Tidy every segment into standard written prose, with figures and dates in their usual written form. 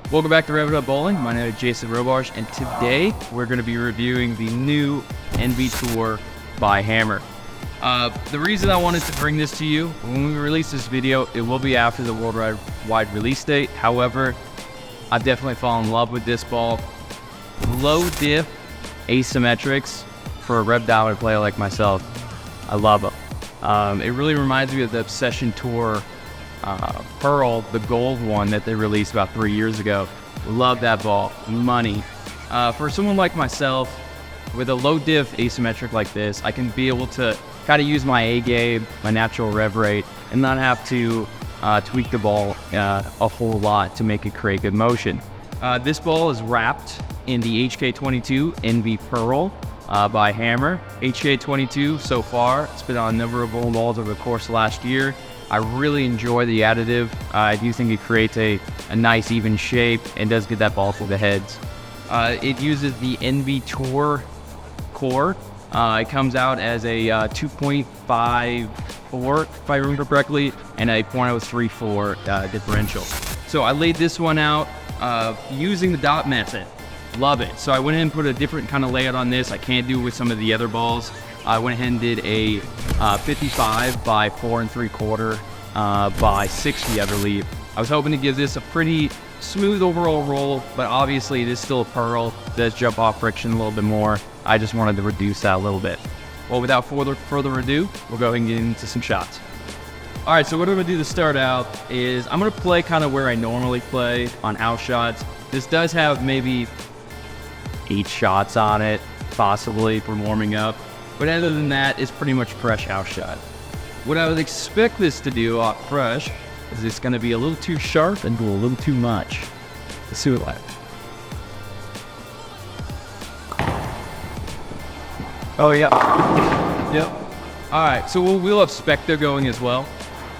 Welcome back to Rev It Up Bowling. My name is Jason Robarge, and today we're going to be reviewing the new NV Tour by Hammer. The reason I wanted to bring this to you, when we release this video, it will be after the worldwide release date. However, I've definitely fallen in love with this ball. Low diff asymmetrics for a Rev Dominant player like myself. I love them. It really reminds me of the Obsession Tour Pearl, the gold one that they released about 3 years ago. Love that ball. Money. For someone like myself, with a low diff asymmetric like this, I can be able to kind of use my A game, my natural rev rate, and not have to tweak the ball a whole lot to make it create good motion. This ball is wrapped in the HK22 NV Pearl by Hammer. HK22 so far, it's been on a number of bowling balls over the course of last year. I really enjoy the additive. I do think it creates a nice even shape and does get that ball through the heads. It uses the NV Tour core. It comes out as a 2.54, if I remember correctly, and a .034 differential. So I laid this one out using the dot method. Love it. So I went ahead and put a different kind of layout on this. I can't do it with some of the other balls. I went ahead and did a 55 by 4 3/4 by 60, I believe. I was hoping to give this a pretty smooth overall roll, but obviously it is still a Pearl. It does jump off friction a little bit more. I just wanted to reduce that a little bit. Well, without further ado, we'll go ahead and get into some shots. All right, so what I'm gonna do to start out is I'm gonna play kind of where I normally play on house shots. This does have maybe 8 shots on it, possibly for warming up. But other than that, it's pretty much fresh house shot. What I would expect this to do off fresh is it's going to be a little too sharp and do a little too much. Let's see what it like. Oh, yeah. Yep. All right, so we'll have Spectre going as well.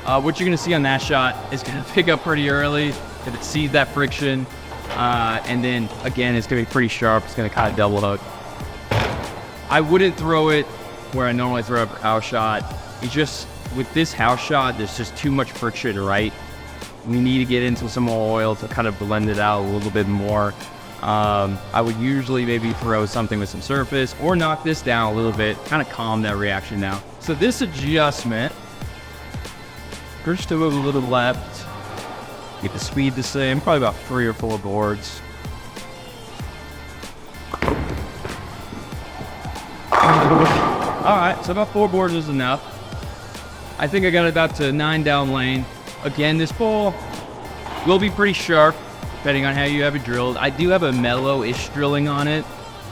What you're going to see on that shot is going to pick up pretty early if it sees that friction. And then, again, it's going to be pretty sharp. It's going to kind of double hook. I wouldn't throw it where I normally throw a house shot. It's just, with this house shot, there's just too much friction, right? We need to get into some more oil to kind of blend it out a little bit more. I would usually maybe throw something with some surface or knock this down a little bit, kind of calm that reaction down. So this adjustment, first to move a little left, get the speed the same, probably about 3 or 4 boards. Alright, so about 4 boards is enough. I think I got it about to 9 down lane. Again, this ball will be pretty sharp, depending on how you have it drilled. I do have a mellow-ish drilling on it,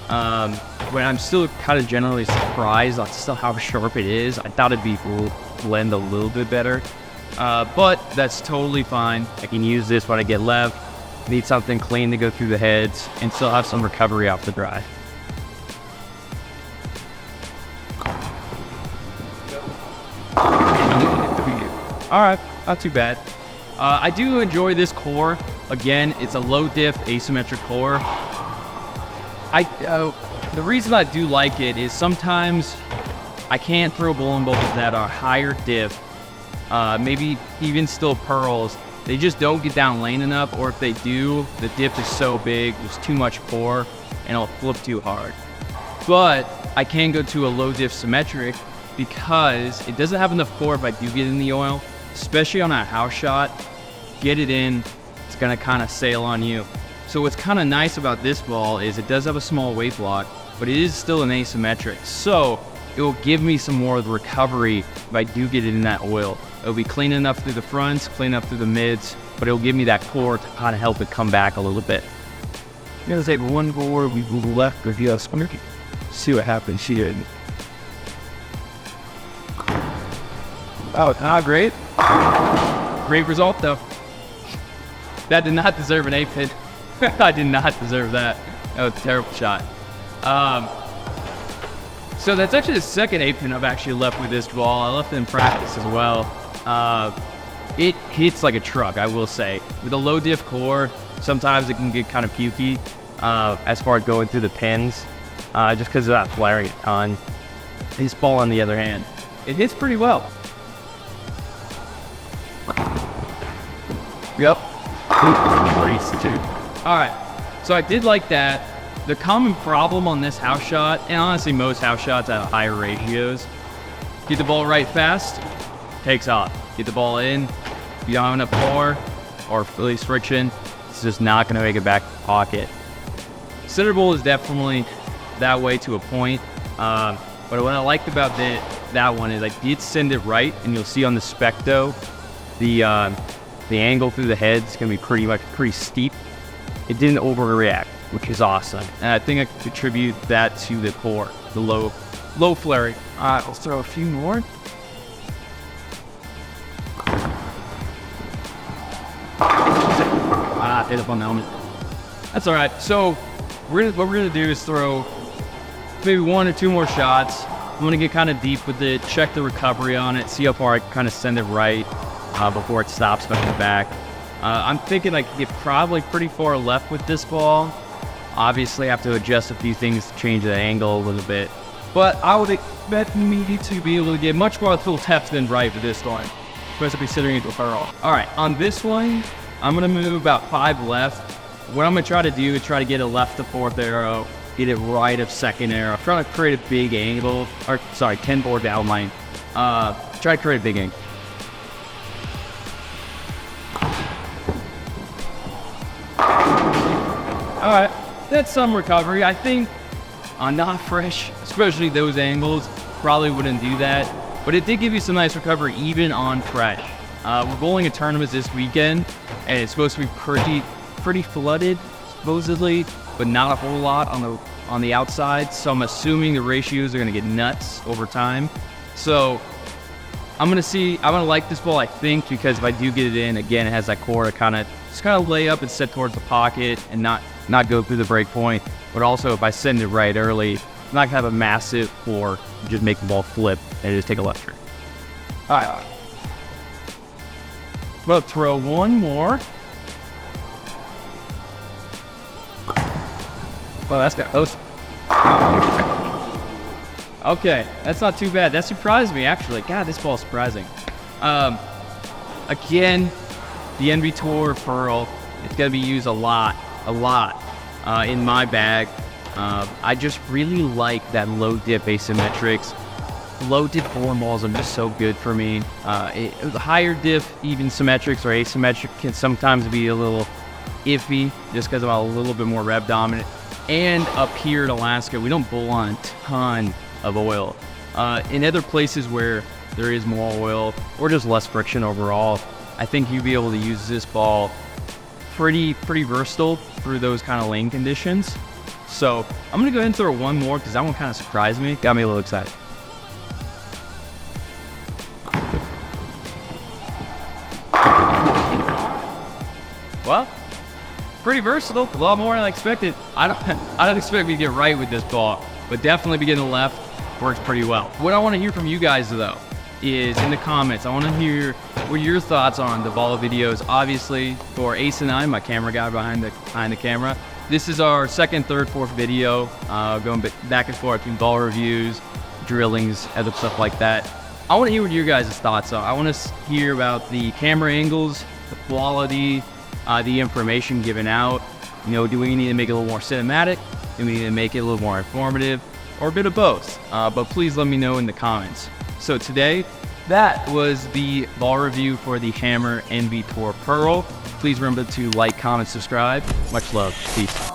but I'm still kind of generally surprised on still how sharp it is. I thought it'd blend a little bit better, but that's totally fine. I can use this when I get left, need something clean to go through the heads, and still have some recovery off the dry. Alright, not too bad. I do enjoy this core. Again, it's a low diff asymmetric core. The reason I do like it is sometimes I can't throw bowling balls that are higher diff, maybe even still pearls. They just don't get down lane enough, or if they do, the diff is so big, there's too much core, and it'll flip too hard. But I can go to a low diff symmetric because it doesn't have enough core if I do get in the oil. Especially on a house shot, get it in, it's gonna kind of sail on you. So what's kind of nice about this ball is it does have a small weight block, but it is still an asymmetric. So it will give me some more of the recovery if I do get it in that oil. It'll be clean enough through the fronts, clean enough through the mids, but it'll give me that core to kind of help it come back a little bit. I'm gonna take 1 board, we move left with the square. See what happens here. Oh, not great. Great result, though. That did not deserve an A-pin. I did not deserve that. That was a terrible shot. So that's actually the second A-pin I've actually left with this ball. I left it in practice as well. It hits like a truck, I will say. With a low diff core, sometimes it can get kind of pukey as far as going through the pins, just because of that flaring a ton. This ball, on the other hand, it hits pretty well. Yep. Race too. All right, so I did like that. The common problem on this house shot, and honestly most house shots at higher ratios, get the ball right fast, takes off. Get the ball in, you don't have enough power or at least friction, it's just not gonna make it back to the pocket. Center bowl is definitely that way to a point, but what I liked about that one is I did send it right, and you'll see on the Specto, the angle through the head is gonna be pretty steep. It didn't overreact, which is awesome. And I think I can attribute that to the core, the low flaring. All right, let's throw a few more. Hit up on the helmet. That's all right. So what we're gonna do is throw maybe 1 or 2 more shots. I'm gonna get kind of deep with it, check the recovery on it, see how far I can kind of send it right before it stops back in the back. I'm thinking I can get probably pretty far left with this ball. Obviously, I have to adjust a few things to change the angle a little bit. But I would expect me to be able to get much more full left than right with this one, especially considering it's a furrow. All right, on this one, I'm gonna move about 5 left. What I'm gonna try to do is try to get a left of 4th arrow, get it right of 2nd arrow. I'm trying to create a big angle, or sorry, 10 board down line. Try to create a big angle. All right, that's some recovery. I think on not fresh, especially those angles, probably wouldn't do that. But it did give you some nice recovery even on fresh. We're bowling a tournament this weekend, and it's supposed to be pretty flooded, supposedly, but not a whole lot on the outside. So I'm assuming the ratios are gonna get nuts over time. So I'm gonna like this ball, I think, because if I do get it in, again, it has that core to kind of lay up and set towards the pocket and not go through the break point. But also, if I send it right early, I'm not gonna have a massive core, just make the ball flip and just take a left turn. All right. I'm gonna throw one more. Well, that's got close. Okay, that's not too bad. That surprised me, actually. God, this ball's surprising. Again, the NV Tour Pearl, it's gonna be used a lot in my bag. I just really like that low dip asymmetrics. Low dip bowling balls are just so good for me. The higher dip, even symmetrics or asymmetric, can sometimes be a little iffy just because I'm a little bit more rev dominant. And up here in Alaska, we don't bowl on a ton of oil. In other places where there is more oil or just less friction overall, I think you'd be able to use this ball pretty versatile through those kind of lane conditions. So I'm gonna go ahead and throw one more because that one kind of surprised me, got me a little excited. Well, pretty versatile, a lot more than I expected. I don't expect me to get right with this ball, but definitely be getting the left works pretty well. What I want to hear from you guys though is in the comments. I want to hear what your thoughts are on the ball videos. Obviously, for Ace and I, my camera guy behind the camera, this is our second, third, fourth video, going back and forth between ball reviews, drillings, other stuff like that. I want to hear what your guys' thoughts are. I want to hear about the camera angles, the quality, the information given out. You know, do we need to make it a little more cinematic? Do we need to make it a little more informative? Or a bit of both? But please let me know in the comments. So today, that was the ball review for the Hammer NV Tour Pearl. Please remember to like, comment, subscribe. Much love. Peace.